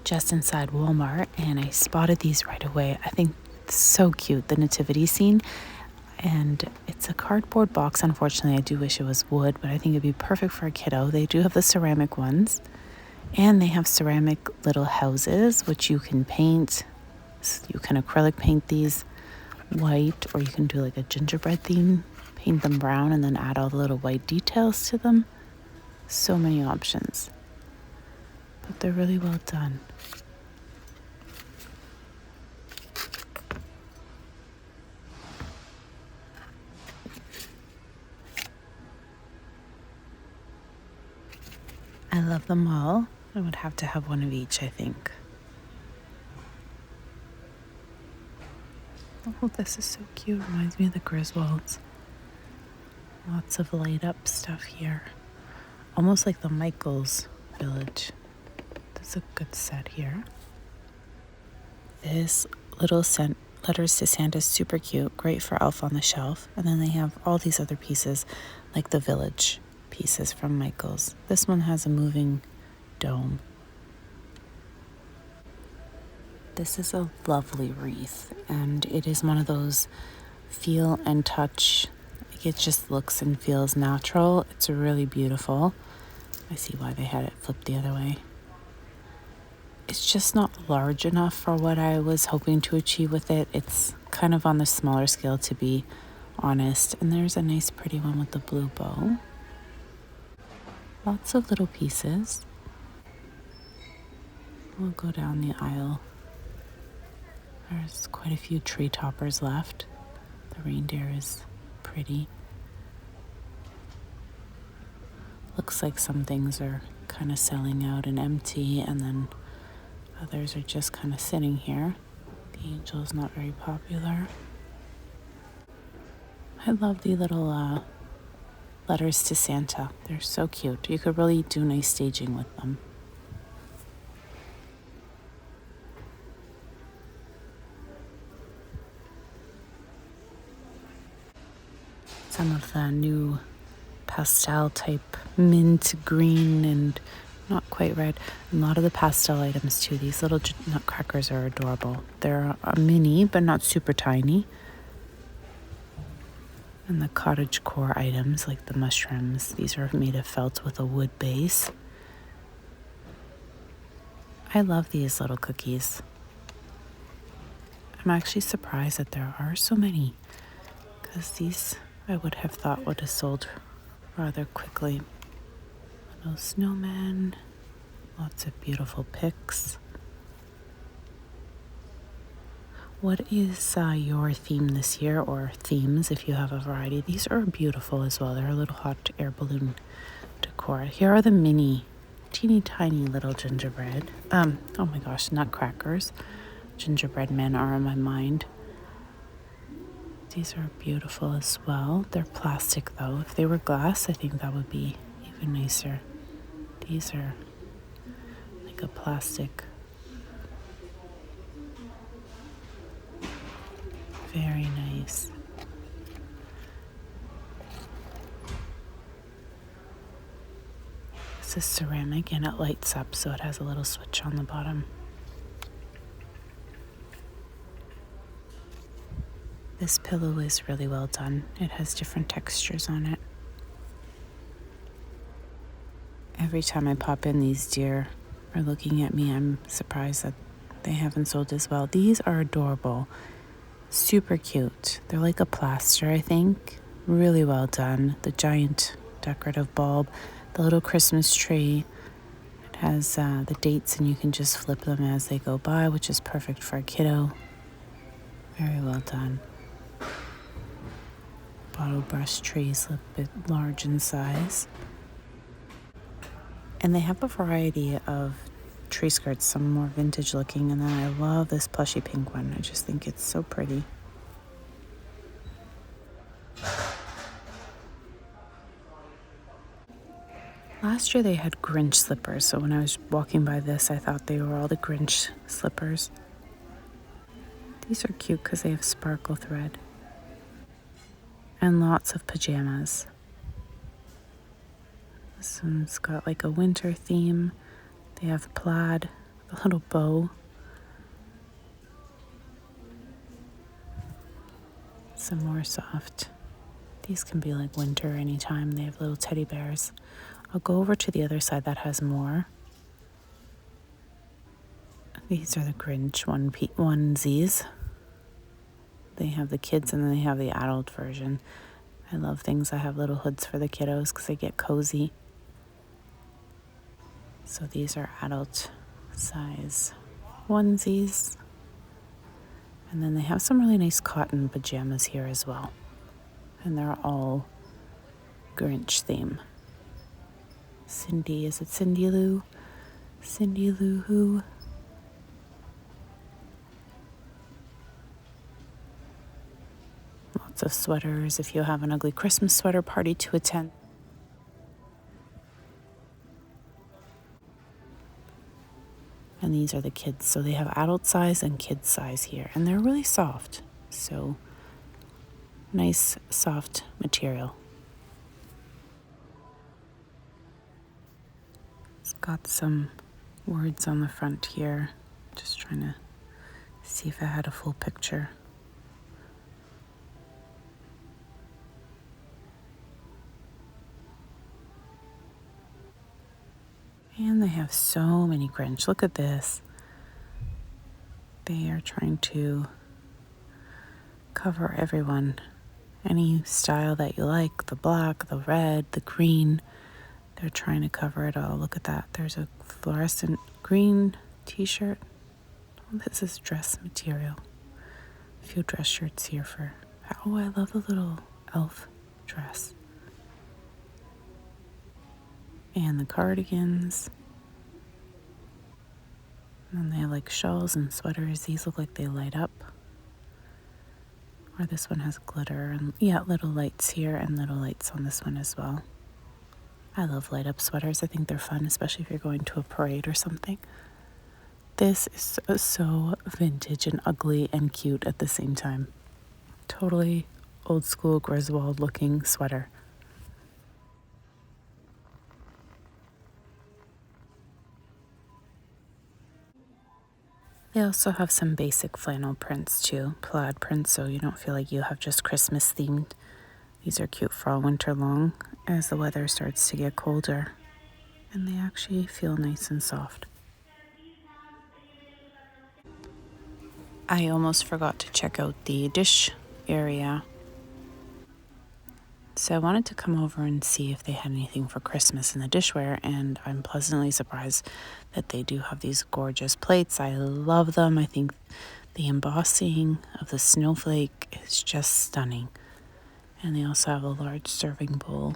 just inside Walmart, and I spotted these right away. I think it's so cute, the nativity scene. And it's a cardboard box. Unfortunately, I do wish it was wood, but I think it'd be perfect for a kiddo. They do have the ceramic ones, and they have ceramic little houses, which you can paint. You can acrylic paint these white, or you can do like a gingerbread theme, paint them brown, and then add all the little white details to them. So many options, but they're really well done. I love them all. I would have to have one of each, I think. Oh, this is so cute. Reminds me of the Griswolds. Lots of light up stuff here. Almost like the Michaels village. That's a good set here. This little letters to Santa is super cute. Great for Elf on the Shelf. And then they have all these other pieces, like the village pieces from Michaels. This one has a moving dome. This is a lovely wreath, and it is one of those feel and touch. It just looks and feels natural. It's really beautiful. I see why they had it flipped the other way. It's just not large enough for what I was hoping to achieve with it. It's kind of on the smaller scale, to be honest. And there's a nice pretty one with the blue bow. Lots of little pieces. We'll go down the aisle. There's quite a few tree toppers left. The reindeer is pretty. Looks like some things are kind of selling out and empty, and then others are just kind of sitting here. The angel is not very popular. I love the little letters to Santa. They're so cute. You could really do nice staging with them. Some of the new pastel type mint green and not quite red. A lot of the pastel items too. These little nutcrackers are adorable. They're a mini, but not super tiny. And the cottage core items, like the mushrooms, these are made of felt with a wood base. I love these little cookies. I'm actually surprised that there are so many, because these I would have thought would have sold rather quickly. Little snowmen, lots of beautiful pics. What is your theme this year, or themes if you have a variety? These are beautiful as well. They're a little hot air balloon decor. Here are the mini, teeny tiny little gingerbread. Oh my gosh, nutcrackers. Gingerbread men are on my mind. These are beautiful as well. They're plastic though. If they were glass, I think that would be even nicer. These are like a plastic. Very nice. This is ceramic and it lights up, so it has a little switch on the bottom. This pillow is really well done. It has different textures on it. Every time I pop in, these deer are looking at me. I'm surprised that they haven't sold as well. These are adorable. Super cute. They're like a plaster, I think. Really well done. The giant decorative bulb, the little Christmas tree. It has the dates, and you can just flip them as they go by, which is perfect for a kiddo. Very well done. Bottle brush trees, a bit large in size. And they have a variety of tree skirts, some more vintage looking, and then I love this plushy pink one. I just think it's so pretty. Last year they had Grinch slippers, so when I was walking by this, I thought they were all the Grinch slippers. These are cute because they have sparkle thread. And lots of pajamas. This one's got like a winter theme. They have plaid, a little bow. Some more soft. These can be like winter anytime. They have little teddy bears. I'll go over to the other side that has more. These are the Grinch onesies. They have the kids and then they have the adult version. I love things that have little hoods for the kiddos because they get cozy. So these are adult size onesies. And then they have some really nice cotton pajamas here as well. And they're all Grinch theme. Cindy, is it Cindy Lou? Cindy Lou who? Lots of sweaters if you have an ugly Christmas sweater party to attend. And these are the kids. So they have adult size and kids size here. And they're really soft. So nice soft material. It's got some words on the front here. Just trying to see if I had a full picture. And they have so many Grinch. Look at this. They are trying to cover everyone. Any style that you like, the black, the red, the green. They're trying to cover it all. Look at that. There's a fluorescent green t-shirt. Oh, this is dress material. A few dress shirts here for... Oh, I love the little elf dress. And the cardigans. And then they have like shawls and sweaters. These look like they light up. Or this one has glitter and little lights here and little lights on this one as well. I love light up sweaters. I think they're fun, especially if you're going to a parade or something. This is so vintage and ugly and cute at the same time. Totally old school Griswold looking sweater. They also have some basic flannel prints too, plaid prints, so you don't feel like you have just Christmas themed. These are cute for all winter long as the weather starts to get colder. And they actually feel nice and soft. I almost forgot to check out the dish area. So I wanted to come over and see if they had anything for Christmas in the dishware, and I'm pleasantly surprised that they do have these gorgeous plates. I love them. I think the embossing of the snowflake is just stunning. And they also have a large serving bowl.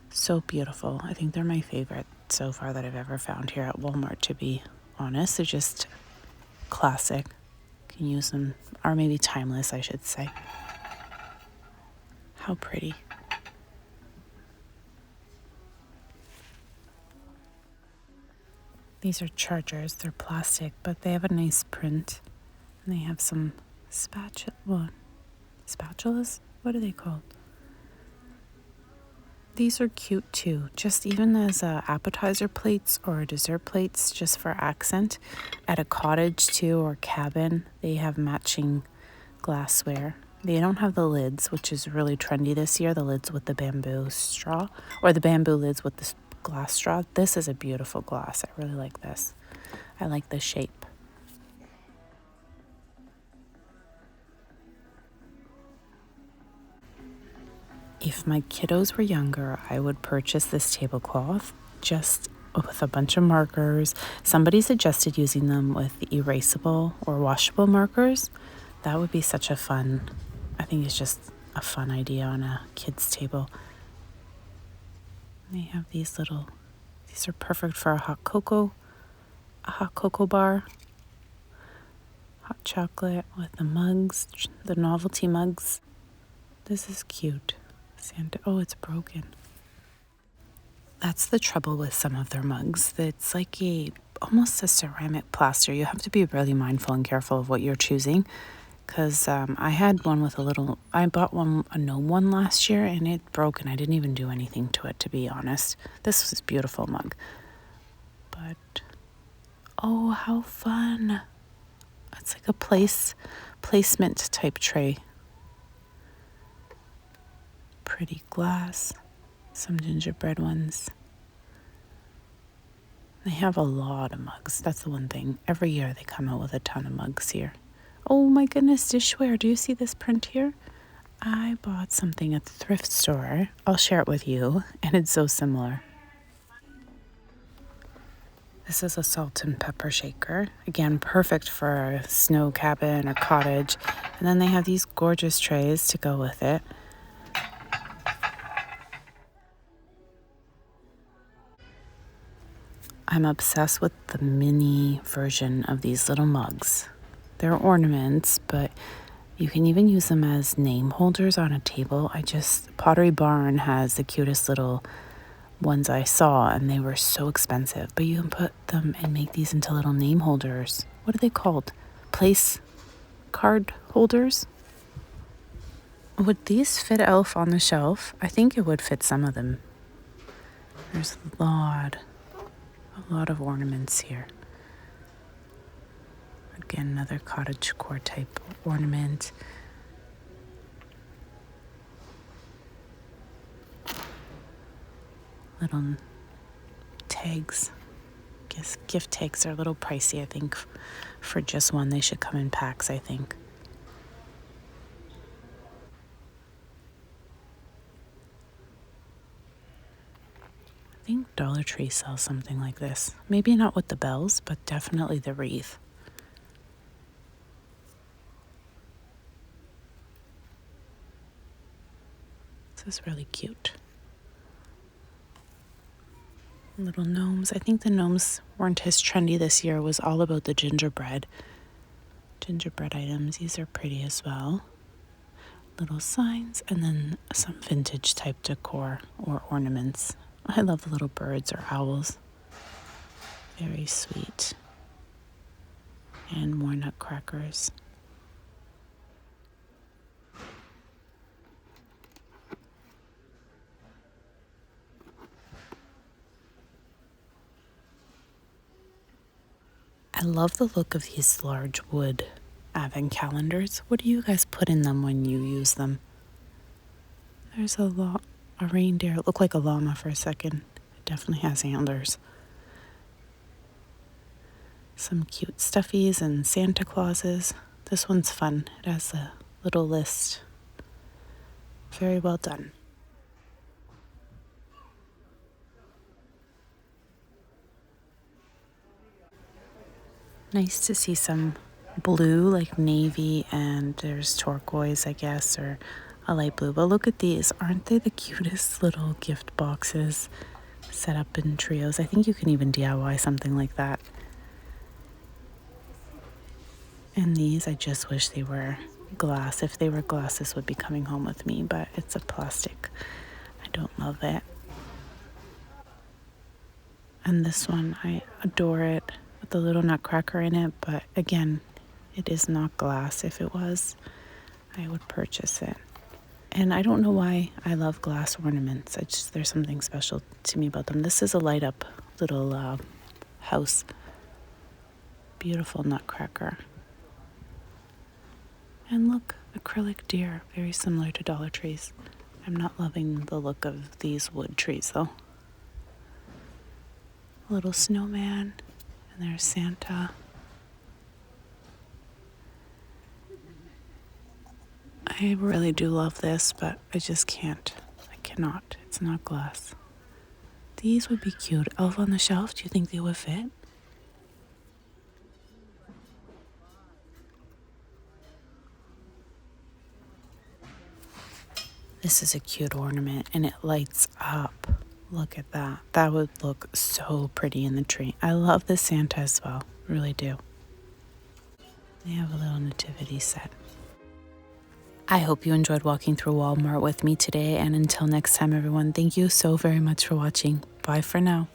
So beautiful. I think they're my favorite so far that I've ever found here at Walmart, to be honest. They're just classic. You can use them, or maybe timeless, I should say. How pretty. These are chargers. They're plastic, but they have a nice print. And they have some spatulas? What are they called? These are cute too, just even as appetizer plates or dessert plates, just for accent. At a cottage too, or cabin, they have matching glassware. They don't have the lids, which is really trendy this year, the lids with the bamboo straw, or the bamboo lids with the glass straw. This is a beautiful glass. I really like this. I like the shape. If my kiddos were younger, I would purchase this tablecloth just with a bunch of markers. Somebody suggested using them with erasable or washable markers. That would be such a fun, I think it's just a fun idea on a kid's table. They have these are perfect for a hot cocoa bar, hot chocolate with the mugs, the novelty mugs. This is cute. Santa, oh, it's broken. That's the trouble with some of their mugs. It's like almost a ceramic plaster. You have to be really mindful and careful of what you're choosing. Because I had one with I bought a gnome one last year and it broke and I didn't even do anything to it, to be honest. This was a beautiful mug. But Oh, how fun. It's like a placement type tray. Pretty glass. Some gingerbread ones. They have a lot of mugs. That's the one thing. Every year they come out with a ton of mugs here. Oh my goodness, dishware. Do you see this print here? I bought something at the thrift store. I'll share it with you, and it's so similar. This is a salt and pepper shaker. Again, perfect for a snow cabin or cottage. And then they have these gorgeous trays to go with it. I'm obsessed with the mini version of these little mugs. They're ornaments, but you can even use them as name holders on a table. Pottery Barn has the cutest little ones I saw, and they were so expensive. But you can put them and make these into little name holders. What are they called? Place card holders? Would these fit Elf on the shelf? I think it would fit some of them. There's a lot of ornaments here. Again, another cottagecore type ornament. Little tags. Guess gift tags are a little pricey, I think. For just one, they should come in packs, I think. I think Dollar Tree sells something like this. Maybe not with the bells, but definitely the wreath. This is really cute. Little gnomes. I think the gnomes weren't as trendy this year. It was all about the gingerbread items. These are pretty as well. Little signs, and then some vintage type decor or ornaments. I love the little birds or owls. Very sweet. And more nutcrackers. I love the look of these large wood advent calendars. What do you guys put in them when you use them? There's a reindeer. It looked like a llama for a second. It definitely has antlers. Some cute stuffies and Santa Clauses. This one's fun. It has a little list. Very well done. Nice to see some blue, like navy, and there's turquoise, I guess, or a light blue. But look at these. Aren't they the cutest little gift boxes set up in trios? I think you can even DIY something like that. And these, I just wish they were glass. If they were glass, this would be coming home with me, but it's a plastic. I don't love it. And this one, I adore it. The little nutcracker in it, but again, it is not glass. If it was, I would purchase it. And I don't know why I love glass ornaments. There's something special to me about them. This is a light up little house. Beautiful nutcracker. And look, acrylic deer, very similar to Dollar Trees. I'm not loving the look of these wood trees though. A little snowman. And there's Santa. I really do love this, but I just can't. I cannot. It's not glass. These would be cute. Elf on the shelf, do you think they would fit? This is a cute ornament, and it lights up. Look at that. That would look so pretty in the tree. I love the Santa as well. Really do. They have a little nativity set. I hope you enjoyed walking through Walmart with me today. And until next time, everyone, thank you so very much for watching. Bye for now.